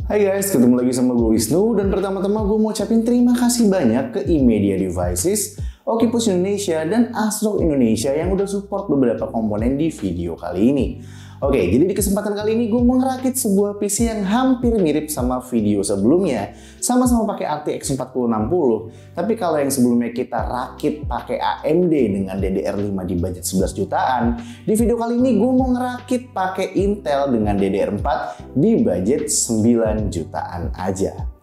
Hai guys, ketemu lagi sama gue Wisnu dan pertama-tama gue mau ucapin terima kasih banyak ke iMedia Devices, Okypus Indonesia, dan ASRock Indonesia yang udah support beberapa komponen di video kali ini. Oke, jadi di kesempatan kali ini gue mau ngerakit sebuah PC yang hampir mirip sama video sebelumnya. Sama-sama pakai RTX 4060, tapi kalau yang sebelumnya kita rakit pakai AMD dengan DDR5 di budget 11 jutaan, di video kali ini gue mau ngerakit pakai Intel dengan DDR4 di budget 9 jutaan aja.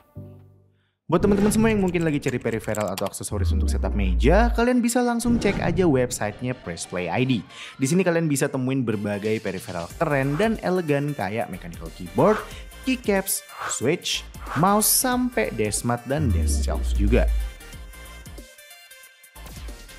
Buat teman-teman semua yang mungkin lagi cari peripheral atau aksesoris untuk setup meja, kalian bisa langsung cek aja websitenya Pressplay ID. Di sini kalian bisa temuin berbagai peripheral keren dan elegan kayak mechanical keyboard, keycaps, switch, mouse, sampai deskmat dan desk shelf juga.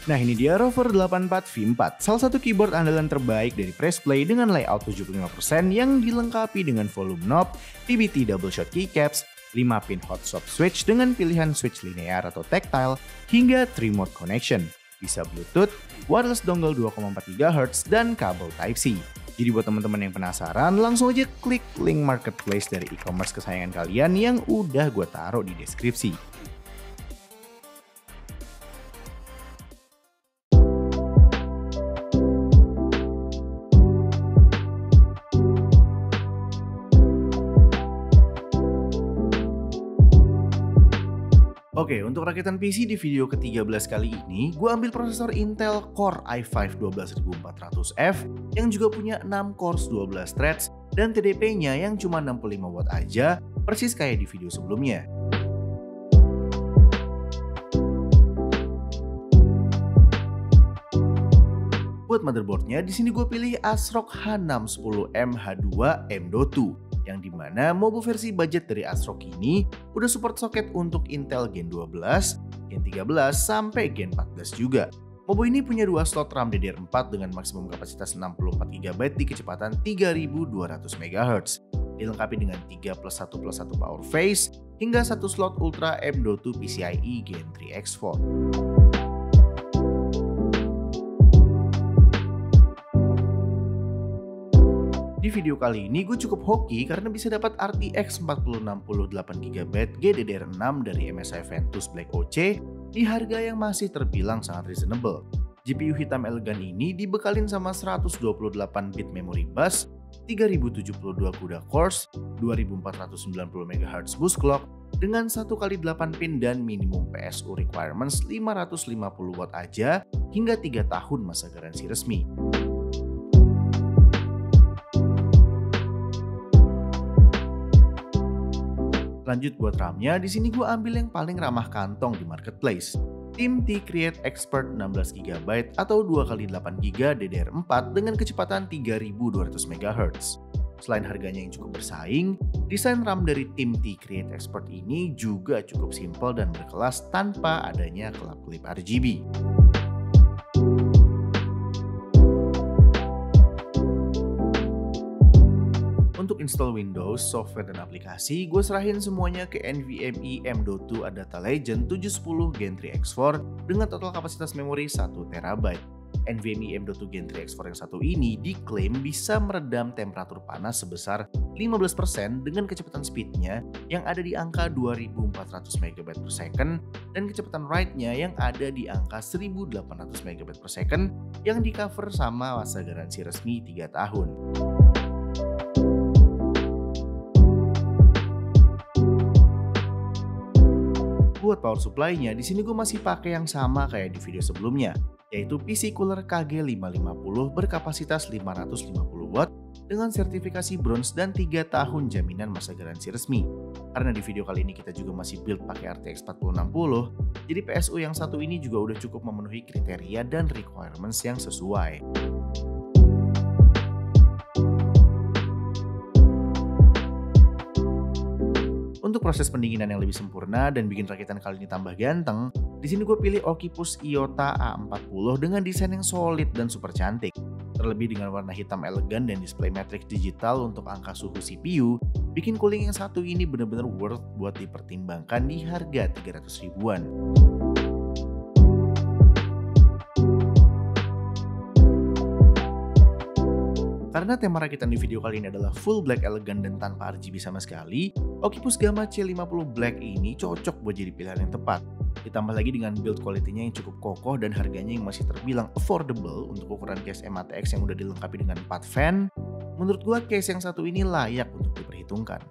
Nah, ini dia Rover 84 V4, salah satu keyboard andalan terbaik dari Pressplay dengan layout 75% yang dilengkapi dengan volume knob, PBT double shot keycaps, 5 pin hot swap switch dengan pilihan switch linear atau tactile, hingga 3 mode connection. Bisa Bluetooth, wireless dongle 2,4 GHz, dan kabel Type-C. Jadi buat teman-teman yang penasaran, langsung aja klik link marketplace dari e-commerce kesayangan kalian yang udah gue taruh di deskripsi. Oke, untuk rakitan PC di video ke-13 kali ini, gue ambil prosesor Intel Core i5 12400F yang juga punya 6 cores 12 threads dan TDP-nya yang cuma 65 watt aja, persis kayak di video sebelumnya. Buat motherboardnya, di sini gue pilih ASRock H610M H2 M.2. Yang dimana Mobo versi budget dari ASRock ini udah support soket untuk Intel Gen 12, Gen 13, sampai Gen 14 juga. Mobo ini punya 2 slot RAM DDR4 dengan maksimum kapasitas 64 GB di kecepatan 3200 MHz. Dilengkapi dengan 3+1+1 power phase hingga 1 slot Ultra M.2 PCIe Gen 3 X4. Di video kali ini gue cukup hoki karena bisa dapat RTX 4060 8GB GDDR6 dari MSI Ventus Black OC di harga yang masih terbilang sangat reasonable. GPU hitam elegan ini dibekalin sama 128-bit memory bus, 3072 CUDA cores, 2490 MHz boost clock, dengan 1x8 pin dan minimum PSU requirements 550 watt aja hingga 3 tahun masa garansi resmi. Lanjut buat RAM-nya, di sini gue ambil yang paling ramah kantong di marketplace. TIMT Create Expert 16GB atau 2x8GB DDR4 dengan kecepatan 3200 MHz. Selain harganya yang cukup bersaing, desain RAM dari TIMT Create Expert ini juga cukup simpel dan berkelas tanpa adanya kelap-kelip RGB. Untuk install Windows, software, dan aplikasi, gue serahin semuanya ke NVMe M.2 Adata Legend 710 Gen 3 X4 dengan total kapasitas memori 1TB. NVMe M.2 Gen 3 X4 yang satu ini diklaim bisa meredam temperatur panas sebesar 15% dengan kecepatan speednya yang ada di angka 2400 MB per second dan kecepatan write-nya yang ada di angka 1800 MB per second yang di cover sama masa garansi resmi 3 tahun. Buat power supply-nya, di sini gue masih pakai yang sama kayak di video sebelumnya, yaitu PC Cooler KG550 berkapasitas 550 watt dengan sertifikasi bronze dan 3 tahun jaminan masa garansi resmi. Karena di video kali ini kita juga masih build pakai RTX 4060, jadi PSU yang satu ini juga udah cukup memenuhi kriteria dan requirements yang sesuai. Untuk proses pendinginan yang lebih sempurna dan bikin rakitan kali ini tambah ganteng, di sini gue pilih Okypus Iota A40 dengan desain yang solid dan super cantik. Terlebih dengan warna hitam elegan dan display matrix digital untuk angka suhu CPU, bikin cooling yang satu ini benar-benar worth buat dipertimbangkan di harga 300 ribuan. Karena tema rakitan di video kali ini adalah full black elegan dan tanpa RGB sama sekali, Okypus Gamma C50 Black ini cocok buat jadi pilihan yang tepat. Ditambah lagi dengan build quality-nya yang cukup kokoh dan harganya yang masih terbilang affordable untuk ukuran case M-ATX yang udah dilengkapi dengan 4 fan, menurut gua case yang satu ini layak untuk diperhitungkan.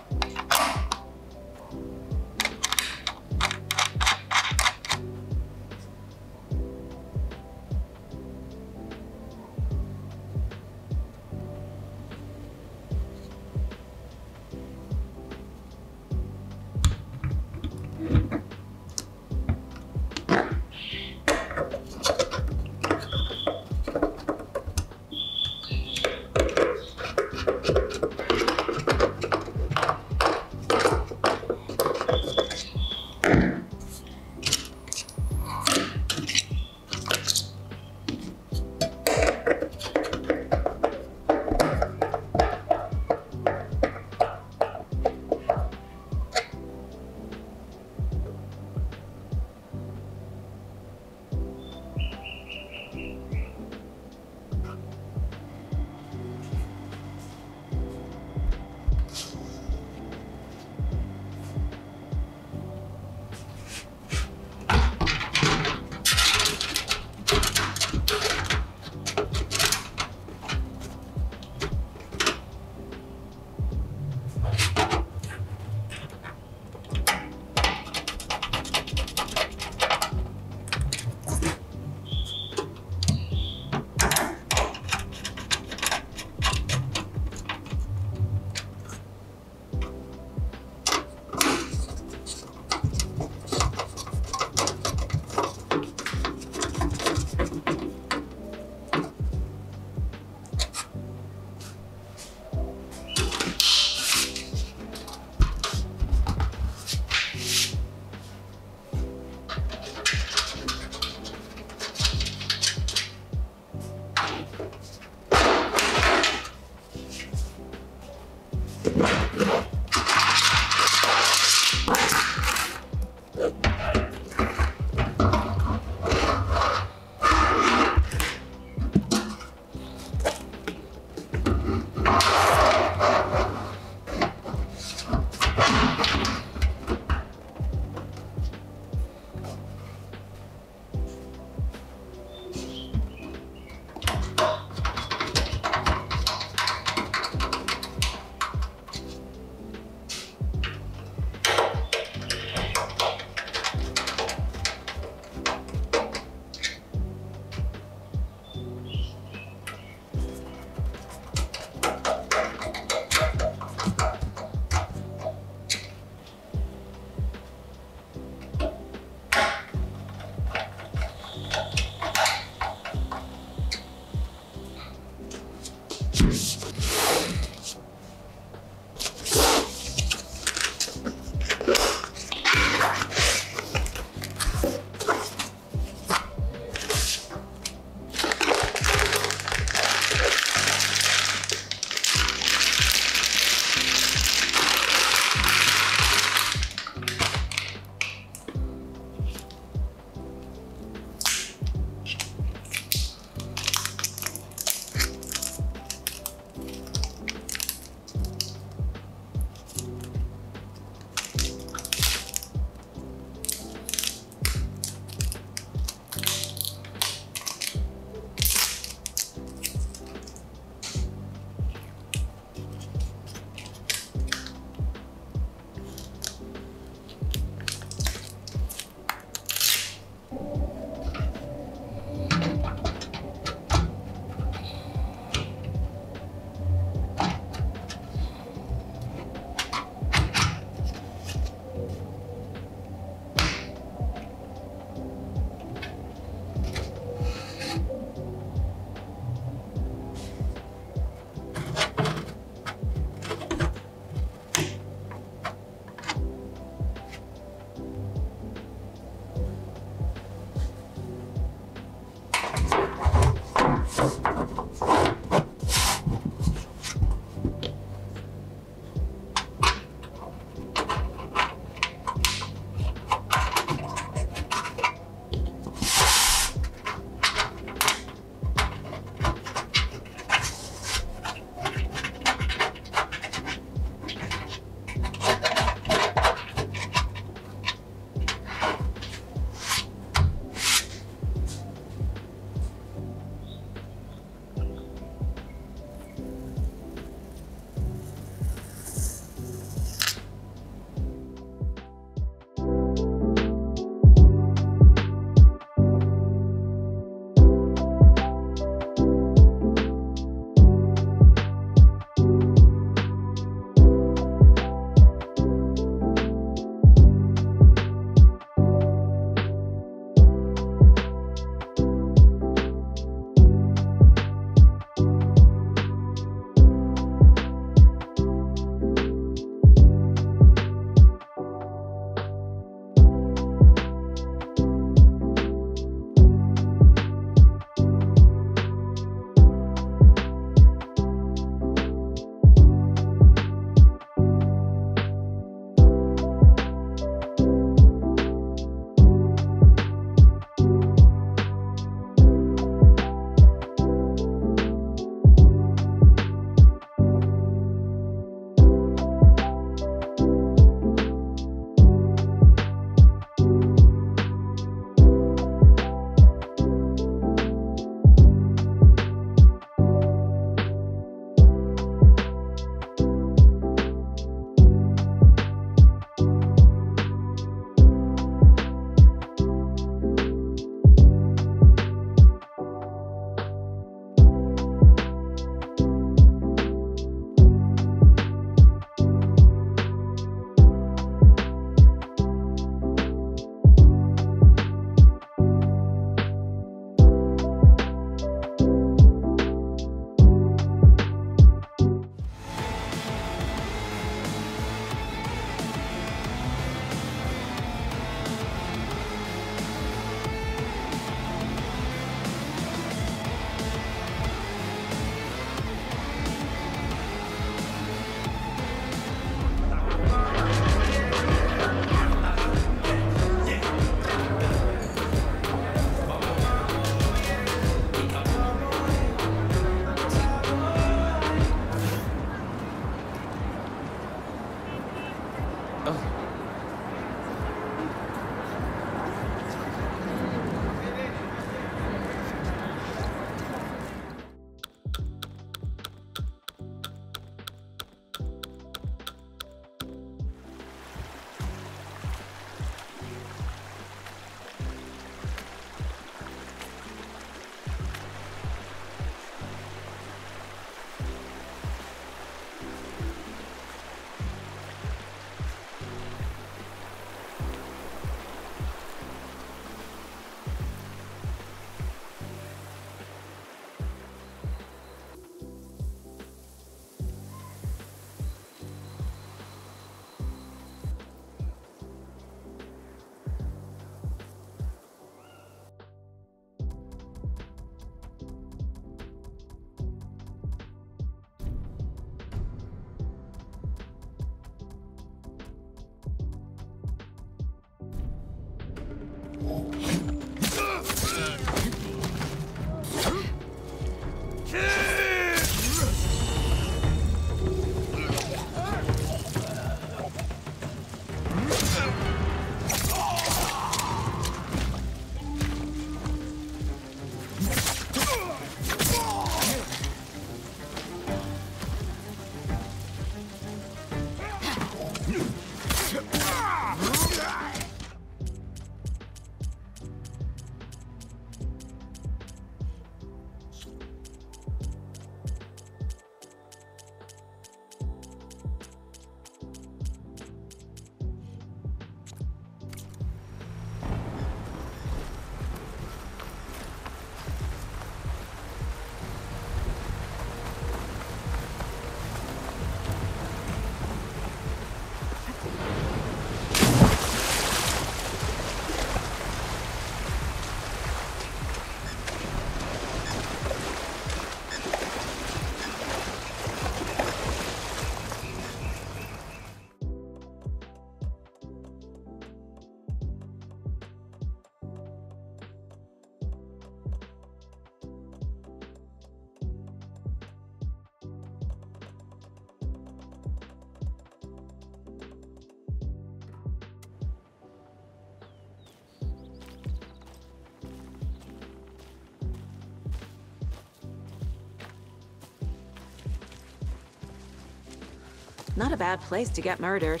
Not a bad place to get murdered.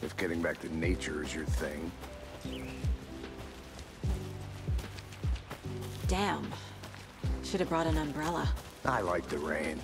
If getting back to nature is your thing. Damn. Should have brought an umbrella. I like the rain.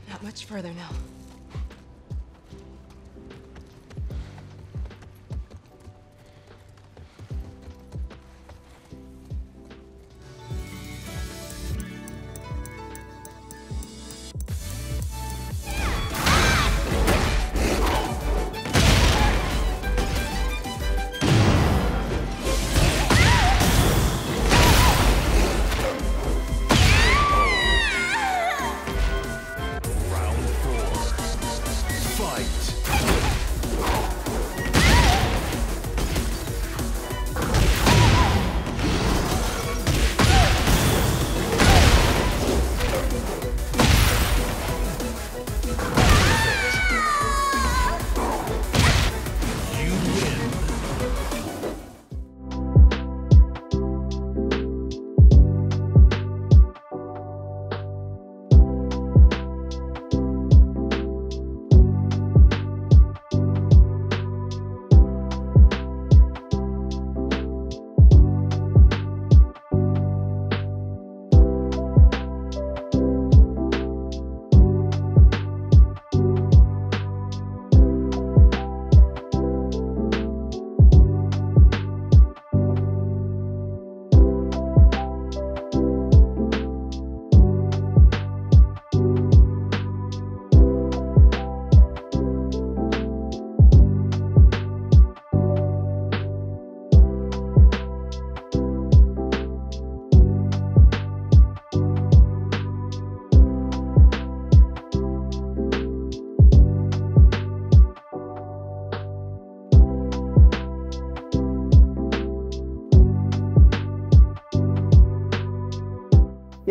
Not much further now. Round 4.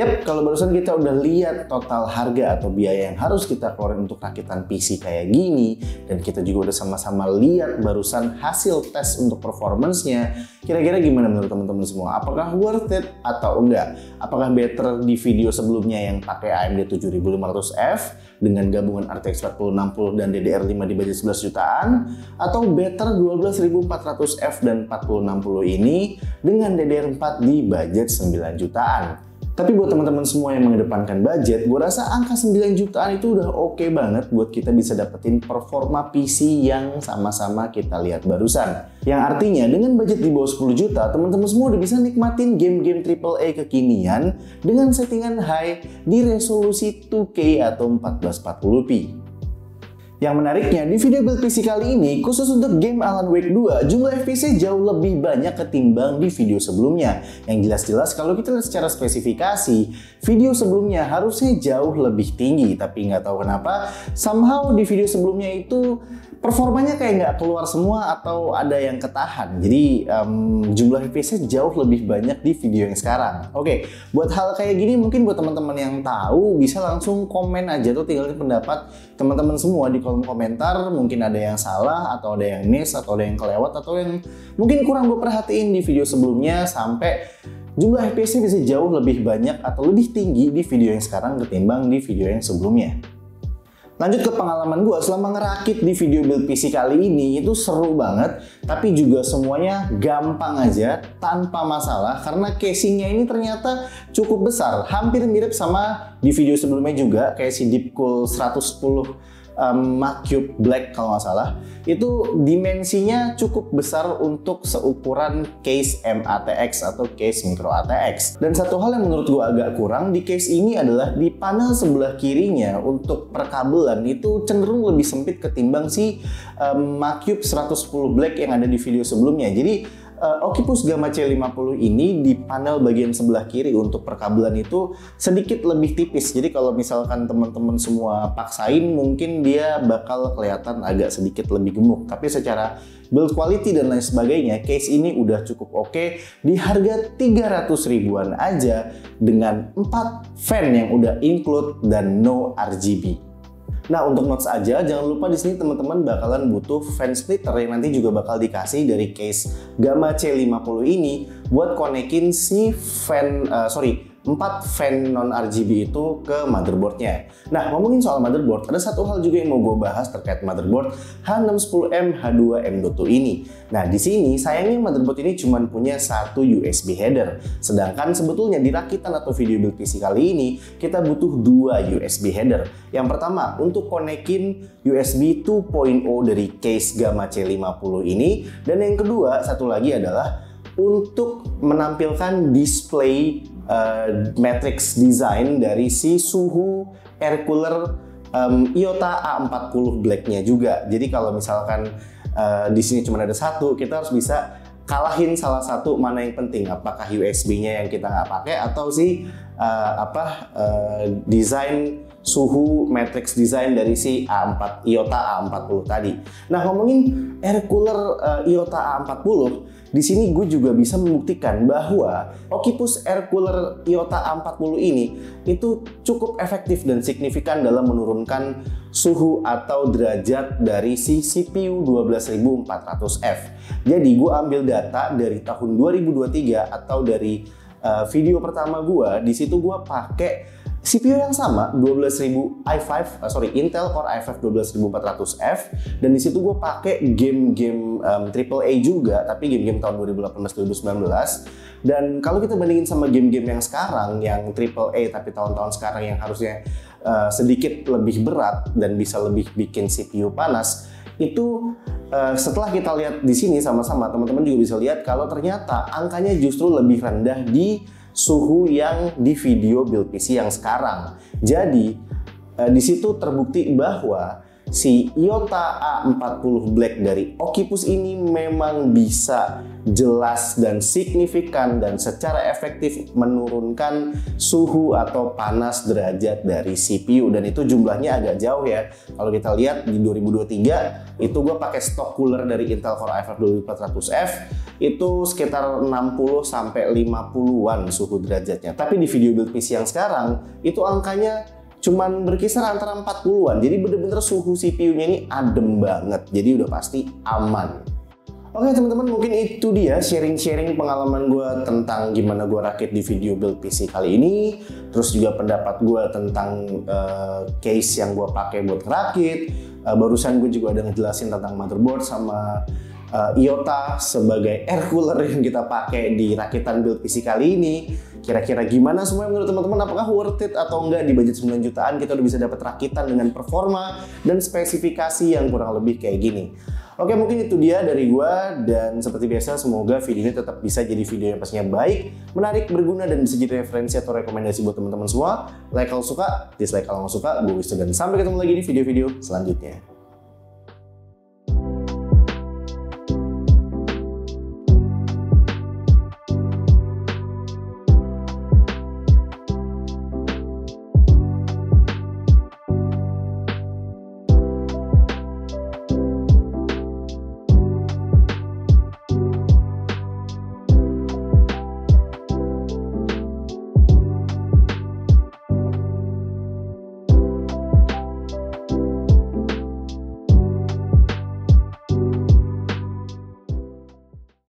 Yap, kalau barusan kita udah lihat total harga atau biaya yang harus kita keluarin untuk rakitan PC kayak gini, dan kita juga udah sama-sama lihat barusan hasil tes untuk performance-nya, kira-kira gimana menurut teman-teman semua? Apakah worth it atau enggak? Apakah better di video sebelumnya yang pakai AMD 7500F dengan gabungan RTX 4060 dan DDR5 di budget 11 jutaan, atau better 12400F dan 4060 ini dengan DDR4 di budget 9 jutaan? Tapi buat teman-teman semua yang mengedepankan budget, gue rasa angka 9 jutaan itu udah oke banget buat kita bisa dapetin performa PC yang sama-sama kita lihat barusan. Yang artinya dengan budget di bawah 10 juta, teman-teman semua udah bisa nikmatin game-game AAA kekinian dengan settingan high di resolusi 2K atau 1440p. Yang menariknya, di video build PC kali ini, khusus untuk game Alan Wake 2, jumlah FPS jauh lebih banyak ketimbang di video sebelumnya. Yang jelas-jelas kalau kita lihat secara spesifikasi, video sebelumnya harusnya jauh lebih tinggi. Tapi nggak tahu kenapa, somehow di video sebelumnya itu performanya kayak nggak keluar semua atau ada yang ketahan. Jadi jumlah FPS jauh lebih banyak di video yang sekarang. Oke, buat hal kayak gini mungkin buat teman-teman yang tahu bisa langsung komen aja tuh, tinggalin pendapat teman-teman semua di kolom komentar. Mungkin ada yang salah atau ada yang miss atau ada yang kelewat atau yang mungkin kurang gue perhatiin di video sebelumnya sampai jumlah FPS-nya bisa jauh lebih banyak atau lebih tinggi di video yang sekarang ketimbang di video yang sebelumnya. Lanjut ke pengalaman gue selama ngerakit di video build PC kali ini, itu seru banget, tapi juga semuanya gampang aja tanpa masalah karena casingnya ini ternyata cukup besar, hampir mirip sama di video sebelumnya juga kayak si Deepcool 110 Macube Black kalau nggak salah. Itu dimensinya cukup besar untuk seukuran case MATX atau case micro ATX. Dan satu hal yang menurut gua agak kurang di case ini adalah di panel sebelah kirinya untuk perkabelan itu cenderung lebih sempit ketimbang si Macube 110 Black yang ada di video sebelumnya. Jadi Okypus Gamma C50 ini di panel bagian sebelah kiri untuk perkabelan itu sedikit lebih tipis. Jadi kalau misalkan teman-teman semua paksain mungkin dia bakal kelihatan agak sedikit lebih gemuk. Tapi secara build quality dan lain sebagainya, case ini udah cukup oke di harga 300 ribuan aja dengan 4 fan yang udah include dan no RGB. Nah, untuk notes aja, jangan lupa di sini teman-teman bakalan butuh fan splitter yang nanti juga bakal dikasih dari case Gamma C50 ini buat konekin si fan, 4 fan non-RGB itu ke motherboardnya. Nah, ngomongin soal motherboard, ada satu hal juga yang mau gue bahas terkait motherboard H610M H2M.2 ini. Nah, di sini sayangnya motherboard ini cuma punya satu USB header. Sedangkan sebetulnya di rakitan atau video build PC kali ini, kita butuh 2 USB header. Yang pertama, untuk konekin USB 2.0 dari case Gamma C50 ini. Dan yang kedua, satu lagi adalah untuk menampilkan display matrix design dari si suhu air cooler Iota A40 Black-nya juga. Jadi kalau misalkan di sini cuma ada satu, kita harus bisa kalahin salah satu mana yang penting, apakah USB-nya yang kita nggak pakai atau si desain suhu matrix design dari si Iota A40 tadi. Nah, ngomongin air cooler Iota A40, di sini gue juga bisa membuktikan bahwa Okypus Air Cooler Iota A40 ini itu cukup efektif dan signifikan dalam menurunkan suhu atau derajat dari si CPU 12400F. Jadi gue ambil data dari tahun 2023 atau dari video pertama gue, di situ gue pakai CPU yang sama, Intel Core i5 12400F, dan di situ gue pakai game-game AAA juga, tapi game-game tahun 2018-2019. Dan kalau kita bandingin sama game-game yang sekarang, yang AAA tapi tahun-tahun sekarang yang harusnya sedikit lebih berat dan bisa lebih bikin CPU panas, itu setelah kita lihat di sini sama-sama, teman-teman juga bisa lihat kalau ternyata angkanya justru lebih rendah di suhu yang di video build PC yang sekarang. Jadi di situ terbukti bahwa si IOTA A40 Black dari Okypus ini memang bisa jelas dan signifikan dan secara efektif menurunkan suhu atau panas derajat dari CPU, dan itu jumlahnya agak jauh ya. Kalau kita lihat di 2023 itu gue pakai stok cooler dari Intel Core i5 2400F itu sekitar 60 sampai 50-an suhu derajatnya. Tapi di video build PC yang sekarang itu angkanya cuman berkisar antara 40-an. Jadi bener-bener suhu CPU-nya ini adem banget. Jadi udah pasti aman. Oke teman-teman, mungkin itu dia sharing-sharing pengalaman gue tentang gimana gue rakit di video build PC kali ini. Terus juga pendapat gue tentang case yang gue pakai buat rakit. Barusan gue juga ada ngejelasin tentang motherboard sama IOTA sebagai air cooler yang kita pakai di rakitan build PC kali ini. Kira-kira gimana semua menurut teman-teman? Apakah worth it atau enggak? Di budget 9 jutaan kita udah bisa dapat rakitan dengan performa dan spesifikasi yang kurang lebih kayak gini. Oke, mungkin itu dia dari gua, dan seperti biasa semoga video ini tetap bisa jadi video yang pastinya baik, menarik, berguna, dan bisa jadi referensi atau rekomendasi buat teman-teman semua. Like kalau suka, dislike kalau nggak suka. Gue Wisnu dan sampai ketemu lagi di video-video selanjutnya.